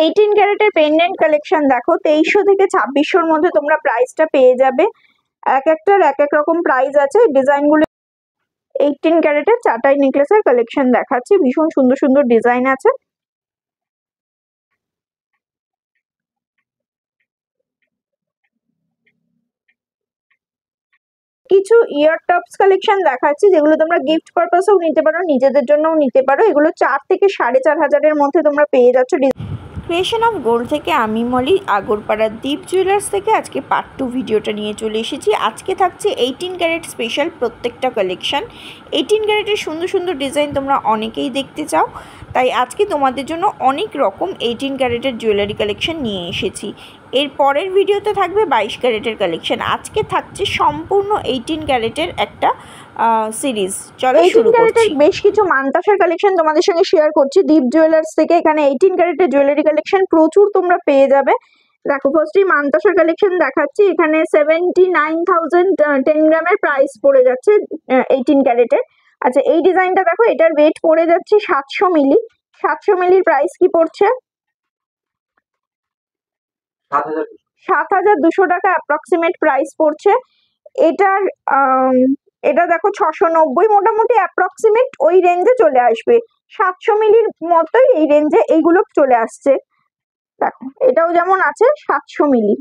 18 ক্যারেটের pendant collection দেখো, 2300 থেকে 2600-র মধ্যে তোমরা প্রাইসটা পেয়ে যাবে। এক একটার এক এক রকম প্রাইস আছে। ডিজাইনগুলো 18 ক্যারেটের চাটাই নেকলেসের কালেকশন দেখাচ্ছি, ভীষণ সুন্দর সুন্দর ডিজাইন আছে। কিছু ইয়ার টপস কালেকশন দেখাচ্ছি, যেগুলো তোমরা গিফট পারপাসেও নিতে পারো, নিজেদের জন্যও নিতে পারো। এগুলো 4 থেকে 4500-এর মধ্যে তোমরা পেয়ে যাচ্ছ। ক্রিয়েশন অফ গোল্ড থেকে আমি মলি, আগরপাড়ার দীপ জুয়েলার্স থেকে আজকে পার্ট 2 ভিডিওটা নিয়ে চলে এসেছি। আজকে থাকছে 18 ক্যারেট স্পেশাল প্রত্যেকটা কালেকশন। 18 ক্যারেটের সুন্দর সুন্দর ডিজাইন তোমরা অনেকেই দেখতে চাও, তাই আজকে তোমাদের জন্য অনেক রকম 18 ক্যারেটের জুয়েলারি কালেকশন নিয়ে এসেছি। এর পরের ভিডিওতে থাকবে 22 ক্যারেটের কালেকশন। আজকে থাকছে সম্পূর্ণ 18 ক্যারেটের একটা সিরিজ। চলো শুরু করছি। বেশ কিছু মানতাসার কালেকশন তোমাদের সঙ্গে শেয়ার করছি দীপ জুয়েলার্স থেকে। এখানে 18 ক্যারেটের জুয়েলারি কালেকশন প্রচুর তোমরা পেয়ে যাবে। দেখো, ফার্স্টেই মানতাসার কালেকশন দেখাচ্ছি। এখানে 79,000 10 গ্রামের প্রাইস পড়ে যাচ্ছে 18 ক্যারেটের। আচ্ছা, এই ডিজাইনটা দেখো, এটার ওয়েট পড়ে যাচ্ছে 700 মিলি। 700 মিলির প্রাইস কি পড়ছে? 7,200 টাকা অ্যাপ্রক্সিমেট প্রাইস পড়ছে এটার। এটা দেখো 690, মোটামুটি অ্যাপ্রক্সিমেট ওই রেঞ্জে চলে আসবে। 700 মিলির মতোই এই রেঞ্জে এইগুলো চলে আসছে। দেখো, এটাও যেমন আছে 700 মিলি।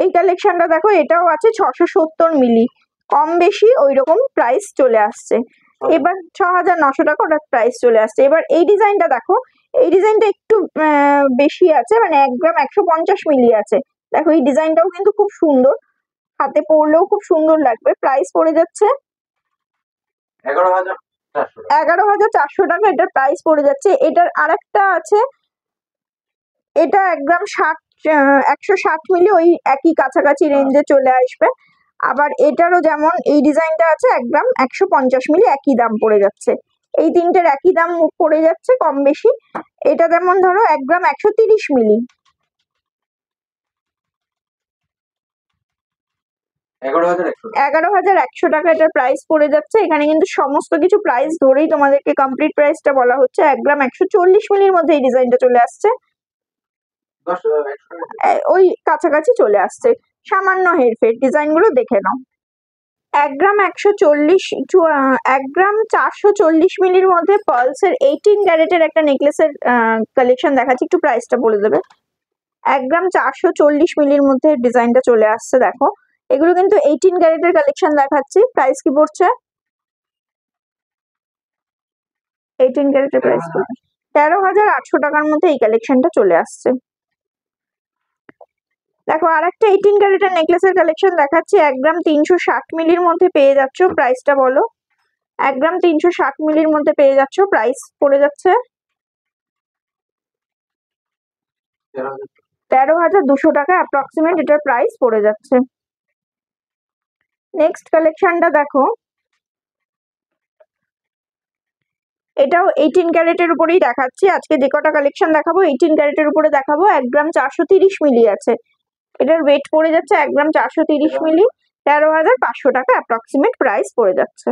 এই কালেকশনটা দেখো, এটাও আছে 670 মিলি। কম বেশি ওই রকম প্রাইস চলে আসছে। এবার 6,900 টাকা ওটার প্রাইস চলে আসছে। এবার এই ডিজাইনটা দেখো, এই ডিজাইনটা একটু বেশি আছে, মানে 1 গ্রাম 150 মিলি আছে। দেখো, এই ডিজাইনটাও কিন্তু খুব সুন্দর, হাতে পরলেও খুব সুন্দর লাগবে। প্রাইস পড়ে যাচ্ছে 11,400 টাকা এটার প্রাইস পড়ে যাচ্ছে। এটার আরেকটা আছে, এটা 1 গ্রাম 160 মিলি, ওই একই কাছাকাছি রেঞ্জে চলে আসবে। আবার এটারও যেমন এই ডিজাইনটা আছে 1 গ্রাম 150 মিলি, একই দাম পড়ে যাচ্ছে। এই তিনটের একই দাম পড়ে যাচ্ছে কম বেশি। এটা যেমন ধরো 1 গ্রাম 130 মিলি, 11,100 টাকা এটার প্রাইস পড়ে যাচ্ছে। এখানে কিন্তু সমস্ত কিছু প্রাইস ধরেই তোমাদেরকে কমপ্লিট প্রাইসটা বলা হচ্ছে। 1 গ্রাম 140 মিলির মধ্যে এই ডিজাইনটা চলে আসছে, ওই কাছাকাছি চলে আসছে, সামান্য হেরফের। ডিজাইনগুলো দেখে নাও। 1 গ্রাম 1 গ্রাম 440 মিলির মধ্যে পার্লসের 18 ক্যারেটের একটা নেকলেসের কালেকশন দেখাচ্ছি, একটু প্রাইসটা বলে দেবে। 1 গ্রাম 440 মিলির মধ্যে ডিজাইনটা চলে আসছে। দেখো, এগুলো কিন্তু 18 ক্যারেটের কালেকশন দেখাচ্ছি। প্রাইস কি পড়ছে? 18 ক্যারেটের প্রাইস 13,800 টাকার মধ্যে এই কালেকশনটা চলে আসছে। দেখো, আরেকটা 18 ক্যারেটের নেকলেসের কালেকশন দেখাচ্ছি। 1 গ্রাম 360 মিলির মধ্যে পেয়ে যাচ্ছ। প্রাইসটা বলো। 1 গ্রাম 360 মিলির মধ্যে পেয়ে যাচ্ছ। প্রাইস পড়ে যাচ্ছে 13,200 টাকা অ্যাপ্রক্সিমেট এটার প্রাইস পড়ে যাচ্ছে। নেক্সট কালেকশনটা দেখো, এটাও 18 ক্যারেটের উপরেই দেখাচ্ছি। আজকে যে কটা কালেকশন দেখাবো 18 ক্যারেটের উপরে দেখাবো। 1 গ্রাম 430 মিলি আছে। এটার ওয়েট পড়ে যাচ্ছে 1 গ্রাম 430 মিলি, 13,500 টাকা অ্যাপ্রক্সিমেট প্রাইস পড়ে যাচ্ছে।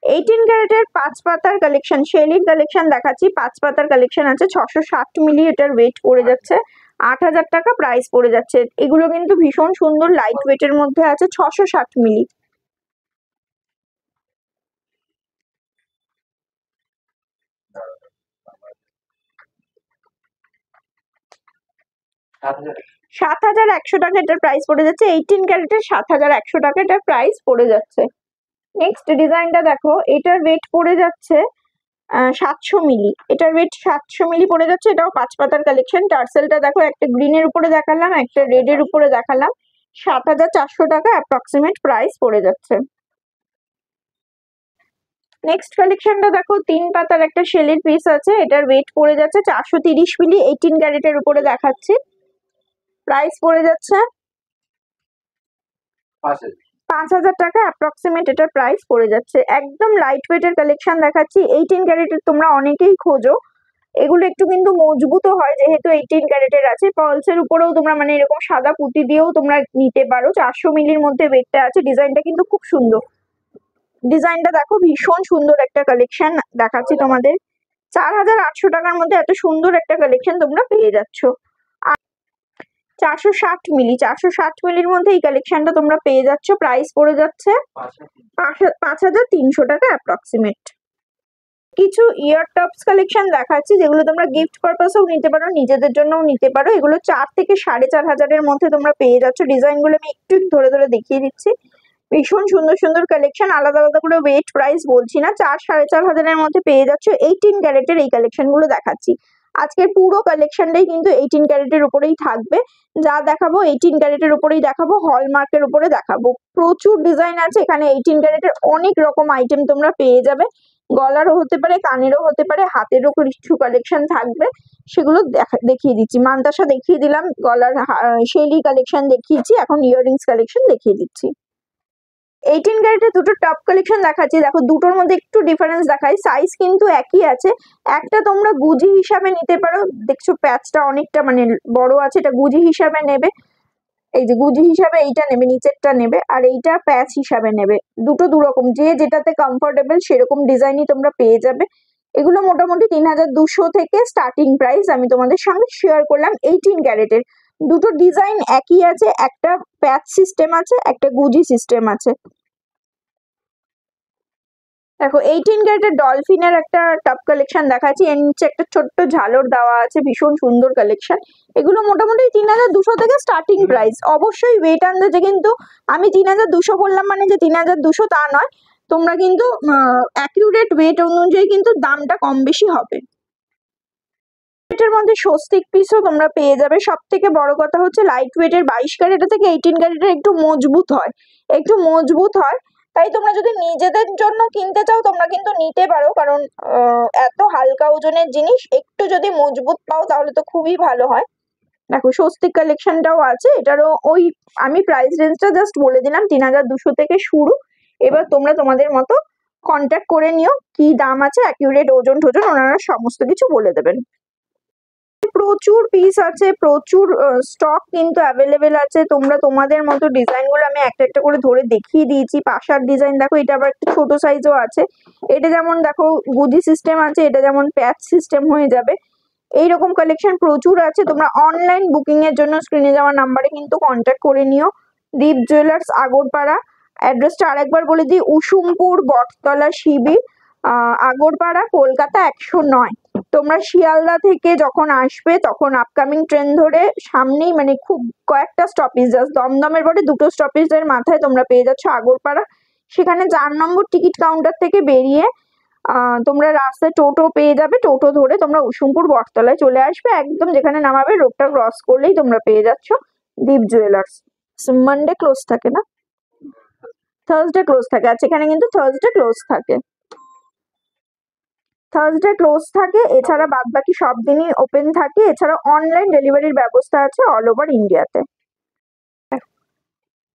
18 ক্যারেটের 5 পাতার কালেকশন, শেলির কালেকশন দেখাচ্ছি। 5 পাতার কালেকশন আছে 660 মিলি, এটার ওয়েট পড়ে যাচ্ছে 8,000 টাকা প্রাইস পড়ে যাচ্ছে। এগুলো কিন্তু ভীষণ সুন্দর লাইট ওয়েটের মধ্যে আছে, 660 মিলি। $7,100 টাকা এটার প্রাইস পড়ে যাচ্ছে। 18 ক্যারেটের 7,100 টাকা এটার প্রাইস পড়ে যাচ্ছে। নেক্সট ডিজাইনটা দেখো, এটার ওয়েট পড়ে যাচ্ছে 700 মিলি। এটার ওয়েট 700 মিলি পড়ে যাচ্ছে। এটাও 5 পাতার কালেকশন। টার্সেলটা দেখো, একটা গ্রিনের উপরে দেখালাম, একটা রেডের উপরে দেখালাম। 7,400 টাকা অ্যাপ্রক্সিমেট প্রাইস পড়ে যাচ্ছে। নেক্সট কালেকশনটা দেখো, 3 পাতার একটা শেলের পিস আছে। এটার ওয়েট পড়ে যাচ্ছে 430 মিলি, 18 ক্যারেটের উপরে দেখাচ্ছি। প্রাইস পড়ে যাচ্ছে 5,000 টাকা অ্যাপ্রক্সিমেট এটার প্রাইস পড়ে যাচ্ছে। একদম লাইট ওয়েটের কালেকশন দেখাচ্ছি। 18 ক্যারেটের তোমরা অনেকেই খোঁজো। এগুলো একটু কিন্তু মজবুতও হয়, যেহেতু 18 ক্যারেটের আছে। পার্লসের উপরেও তোমরা মানে এরকম সাদা পুঁতি দিয়েও তোমরা নিতে পারো। 400 মিলির মধ্যে ওয়েটটা আছে। ডিজাইনটা কিন্তু খুব সুন্দর। ডিজাইনটা দেখো, ভীষণ সুন্দর একটা কালেকশন দেখাচ্ছি তোমাদের। 4800 টাকার মধ্যে এত সুন্দর একটা কালেকশন তোমরা পেয়ে যাচ্ছ। 460 মিলির মধ্যে এই কালেকশনটা তোমরা পেয়ে যাচ্ছ। প্রাইস পড়ে যাচ্ছে 5300 টাকা অ্যাপ্রক্সিমেট। কিছু ইয়ার টপস কালেকশন দেখাচ্ছি যেগুলো তোমরা গিফট পারপাসেও নিতে পারো, নিজেদের জন্যও নিতে পারো। এগুলো 4 থেকে 4500 মধ্যে তোমরা পেয়ে যাচ্ছ। ডিজাইনগুলো আমি একটু ধরে ধরে দেখিয়ে দিচ্ছি। ভীষণ সুন্দর সুন্দর কালেকশন, আলাদা আলাদা করে ওয়েট প্রাইস বলছি না, 4-4500 মধ্যে পেয়ে যাচ্ছ। 18 ক্যারেটের এই কালেকশনগুলো দেখাচ্ছি। আজকের পুরো কালেকশনটাই কিন্তু 18 ক্যারেটের উপরেই থাকবে। যা দেখাবো 18 ক্যারেটের উপরেই দেখাবো, হলমার্কের উপরে দেখাবো। প্রচুর ডিজাইন আছে এখানে। 18 ক্যারেটের অনেক রকম আইটেম তোমরা পেয়ে যাবে। গলারও হতে পারে, কানেরও হতে পারে, হাতেরও কিছু কালেকশন থাকবে। সেগুলো দেখিয়ে দিচ্ছি। মান্তাসা দেখিয়ে দিলাম, গলার শেলি কালেকশন দেখিয়েছি, এখন ইয়াররিংস কালেকশন দেখিয়ে দিচ্ছি। 18 ক্যারেটের দুটো টপ কালেকশন দেখাচ্ছি। দেখো, দুটোর মধ্যে একটু ডিফারেন্স দেখাই। সাইজ কিন্তু একই আছে। একটা তোমরা গুজি হিসাবে নিতে পারো, দেখছো প্যাচটা অনেকটা মানে বড় আছে, এটা গুজি হিসাবে নেবে। এই যে গুজি হিসাবে এইটা নেবে, নিচেরটা নেবে, আর এইটা প্যাচ হিসাবে নেবে। দুটো দুরকম, যে যেটাতে কমফোর্টেবল সেরকম ডিজাইনই তোমরা পেয়ে যাবে। এগুলো মোটামুটি 3200 থেকে স্টার্টিং প্রাইস আমি তোমাদের সঙ্গে শেয়ার করলাম। 18 ক্যারেটের দুটো ডিজাইন একই আছে, একটা প্যাচ সিস্টেম আছে, একটা গুজি সিস্টেম আছে। দেখো, 18 ক্যারেটের ডলফিনের একটা টপ কালেকশন দেখাচ্ছি। এর নিচে একটা ছোট্ট ঝালর দেওয়া আছে, ভীষণ সুন্দর কালেকশন। এগুলো মোটামুটি 3200 থেকে স্টার্টিং প্রাইস। অবশ্যই ওয়েট আন্দাজে, কিন্তু আমি 3200 বললাম মানে যে 3200 তা নয়। তোমরা কিন্তু অ্যাকিউরেট ওয়েট অনুযায়ী কিন্তু দামটা কম বেশি হবে। এটার মধ্যে স্বস্তিক পিসও তোমরা পেয়ে যাবে। সব থেকে বড় কথা হচ্ছে লাইট ওয়েটের 22 ক্যারেটের থেকে 18 ক্যারেটের একটু মজবুত হয়, একটু মজবুত হয়। তাই তোমরা যদি নিজেদের জন্য কিনতে চাও তোমরা কিন্তু নিতে পারো, কারণ এত হালকা ওজনের জিনিস একটু যদি মজবুত পাও তাহলে তো খুবই ভালো হয়। দেখো, স্বস্তিক কালেকশনটাও আছে। এটারও ওই আমি প্রাইস রেঞ্জটা জাস্ট বলে দিলাম, 3200 থেকে শুরু। এবার তোমরা তোমাদের মতো কন্ট্যাক্ট করে নিও, কি দাম আছে, অ্যাকিউরেট ওজন টোজন ওনারা সমস্ত কিছু বলে দেবেন। প্রচুর পিস আছে, প্রচুর স্টক কিন্তু অ্যাভেলেবেল আছে। তোমরা তোমাদের মতো ডিজাইনগুলো আমি একটা একটা করে ধরে দেখিয়ে দিয়েছি। পাশার ডিজাইন দেখো, এটা আবার একটু ছোট সাইজও আছে। এটা যেমন দেখো গুজি সিস্টেম আছে, এটা যেমন প্যাচ সিস্টেম হয়ে যাবে। এইরকম কালেকশন প্রচুর আছে। তোমরা অনলাইন বুকিং এর জন্য স্ক্রিনে যাওয়া নাম্বারে কিন্তু কন্ট্যাক্ট করে নিও। দীপ জুয়েলার্স, আগরপাড়া। অ্যাড্রেসটা আরেকবার বলে দিই, উসুমপুর, বটতলা, শিবির, আগরপাড়া, কলকাতা 109। তোমরা শিয়ালদা থেকে যখন আসবে তখন আপকামিং ট্রেন ধরে সামনেই, মানে খুব কয়েকটা স্টপেজ, জাস্ট দমদমের পরে দুটো স্টপেজের মাথায় তোমরা পেয়ে যাচ্ছ আগরপাড়া। সেখানে 4 নম্বর টিকিট কাউন্টার থেকে বেরিয়ে তোমরা রাস্তায় টোটো পেয়ে যাবে। টোটো ধরে তোমরা উসুমপুর বটতলায় চলে আসবে, একদম যেখানে নামাবে রোডটা ক্রস করলেই তোমরা পেয়ে যাচ্ছ দীপ জুয়েলার্স। মানডে ক্লোজ থাকে না, থার্সডে ক্লোজ থাকে। আচ্ছা, এখানে কিন্তু থার্সডে ক্লোজ থাকে, থার্সডে ক্লোজ থাকে। এছাড়া বাদ বাকি সব দিনই ওপেন থাকে। এছাড়া অনলাইন ডেলিভারির ব্যবস্থা আছে অল ওভার ইন্ডিয়াতে।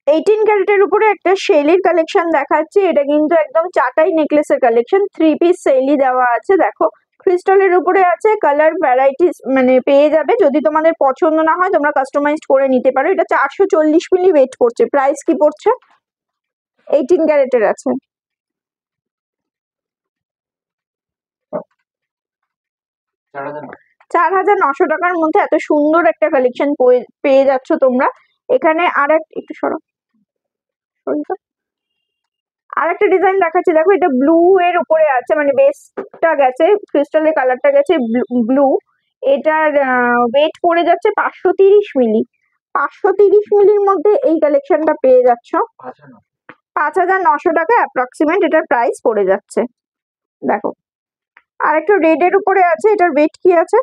18 ক্যারেটের উপরে একটা শেলির কালেকশন দেখাচ্ছি। এটা কিন্তু একদম চাটাই নেকলেসের কালেকশন, 3 পিস শেলি দেওয়া আছে। দেখো, ক্রিস্টালের উপরে আছে, কালার ভ্যারাইটিস মানে পেয়ে যাবে। যদি তোমাদের পছন্দ না হয় তোমরা কাস্টমাইজড করে নিতে পারো। এটা 440 মিলি ওয়েট করছে। প্রাইস কি পড়ছে? 18 ক্যারেটের আছে। 4900 টাকার মধ্যে এত সুন্দর একটা কালেকশন পেয়ে যাচ্ছ তোমরা। এখানে একটু সরো, আর একটা ডিজাইন দেখাচ্ছি। দেখো, এটা ব্লু এর উপরে আছে, মানে বেসটা গেছে, ক্রিস্টালের কালারটা গেছে ব্লু। এটার ওয়েট পড়ে যাচ্ছে 530 মিলি। 530 মিলির মধ্যে এই কালেকশনটা পেয়ে যাচ্ছ 5900 টাকা অ্যাপ্রক্সিমেট এটার প্রাইস পড়ে যাচ্ছে। দেখো, আর একটা রেড এর উপরে আছে। এটার ওয়েট কি আছে?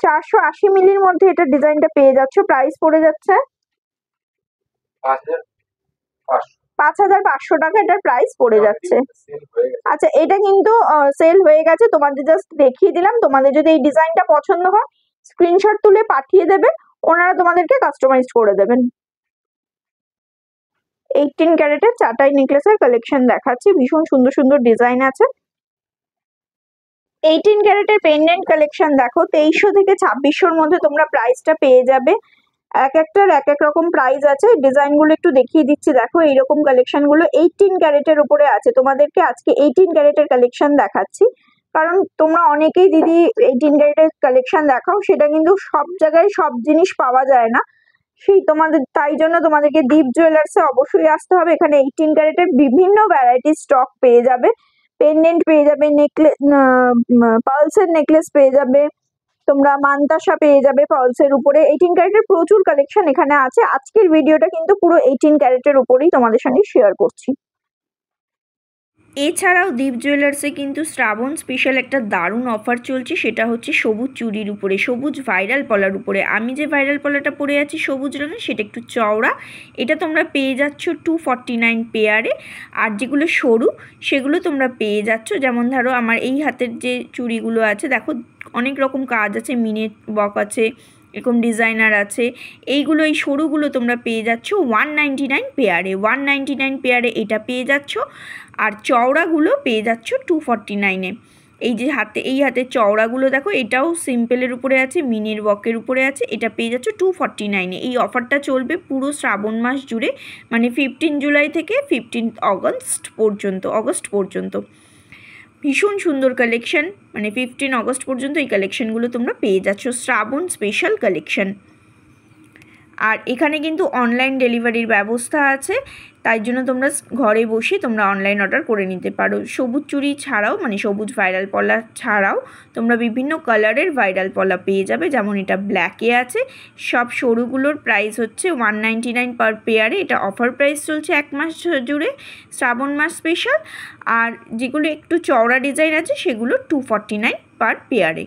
480 মিলির মধ্যে এটা ডিজাইনটা পেয়ে যাচ্ছ। প্রাইস পড়ে যাচ্ছে 5500 টাকা এটার প্রাইস পড়ে যাচ্ছে। আচ্ছা, এটা কিন্তু সেল হয়ে গেছে, তোমাদের জাস্ট দেখিয়ে দিলাম। তোমাদের যদি এই ডিজাইনটা পছন্দ হয় স্ক্রিনশট তুলে পাঠিয়ে দেবে, ওনারা তোমাদেরকে কাস্টমাইজ করে দেবেন। 18 ক্যারেটের চাটাই নেকলেসের কালেকশন দেখাচ্ছি, ভীষণ সুন্দর সুন্দর ডিজাইন আছে। 18 ক্যারেটের পেন্ডেন্ট কালেকশন দেখো, 2300 থেকে 2600 মধ্যে তোমরা প্রাইসটা পেয়ে যাবে। এক একটার এক এক রকম প্রাইস আছে। ডিজাইনগুলো একটু দেখিয়ে দিচ্ছি, দেখো এইরকম কালেকশনগুলো 18 ক্যারেটের উপরে আছে। তোমাদেরকে আজকে 18 ক্যারেটের কালেকশন দেখাচ্ছি, কারণ তোমরা অনেকেই দিদি 18 ক্যারেটের কালেকশন দেখাও, সেটা কিন্তু সব জায়গায় সব জিনিস পাওয়া যায় না। তাই জন্য তোমাদেরকে দীপ জুয়েলার্সে অবশ্যই আসতে হবে। এখানে 18 ক্যারেটের বিভিন্ন ভ্যারাইটির স্টক পেয়ে যাবে, পেন্ডেন্ট পেয়ে যাবে, নেকলেস, পালসের নেকলেস পেয়ে যাবে, তোমরা মানতাসা পেয়ে যাবে পালসের উপরে। 18 ক্যারেটের প্রচুর কালেকশন এখানে আছে। আজকের ভিডিওটা কিন্তু পুরো 18 ক্যারেটের উপরেই তোমাদের সঙ্গে শেয়ার করছি। এছাড়াও দীপ জুয়েলার্সে কিন্তু শ্রাবণ স্পেশাল একটা দারুণ অফার চলছে, সেটা হচ্ছে সবুজ চুড়ির উপরে, সবুজ ভাইরাল পলার উপরে। আমি যে ভাইরাল পলাটা পরে আছি সবুজ রঙের, সেটা একটু চওড়া, এটা তোমরা পেয়ে যাচ্ছ 249 পেয়ারে। আর যেগুলো সরু সেগুলো তোমরা পেয়ে যাচ্ছ, যেমন ধরো আমার এই হাতের যে চুড়িগুলো আছে, দেখো অনেক রকম কাজ আছে, মিনেট ওয়ার্ক আছে, এরকম ডিজাইনার আছে। এইগুলো, এই সরুগুলো তোমরা পেয়ে যাচ্ছ 199 পেয়ারে, 199 পেয়ারে এটা পেয়ে যাচ্ছ। আর চওড়াগুলো পেয়ে যাচ্ছ 249-এ। এই যে এই হাতের চওড়াগুলো দেখো, এটাও সিম্পলের উপরে আছে, মিনির ওয়ার্কের উপরে আছে, এটা পেয়ে যাচ্ছ 249-এ। এই অফারটা চলবে পুরো শ্রাবণ মাস জুড়ে, মানে 15 জুলাই থেকে 15 অগস্ট পর্যন্ত। ভীষণ সুন্দর কালেকশন, মানে 15 অগস্ট পর্যন্ত এই কালেকশনগুলো তোমরা পেয়ে যাচ্ছ, শ্রাবণ স্পেশাল কালেকশন। আর এখানে কিন্তু অনলাইন ডেলিভারির ব্যবস্থা আছে, তাই জন্য তোমরা ঘরে বসে তোমরা অনলাইন অর্ডার করে নিতে পারো। সবুজ চুড়ি ছাড়াও, মানে সবুজ ভাইরাল পলা ছাড়াও তোমরা বিভিন্ন কালারের ভাইরাল পলা পেয়ে যাবে, যেমন এটা ব্ল্যাকে আছে। সব সরুগুলোর প্রাইস হচ্ছে 199 পার পেয়ারে, এটা অফার প্রাইস চলছে 1 মাস জুড়ে, শ্রাবণ মাস স্পেশাল। আর যেগুলো একটু চওড়া ডিজাইন আছে সেগুলো 249 পার পেয়ারে।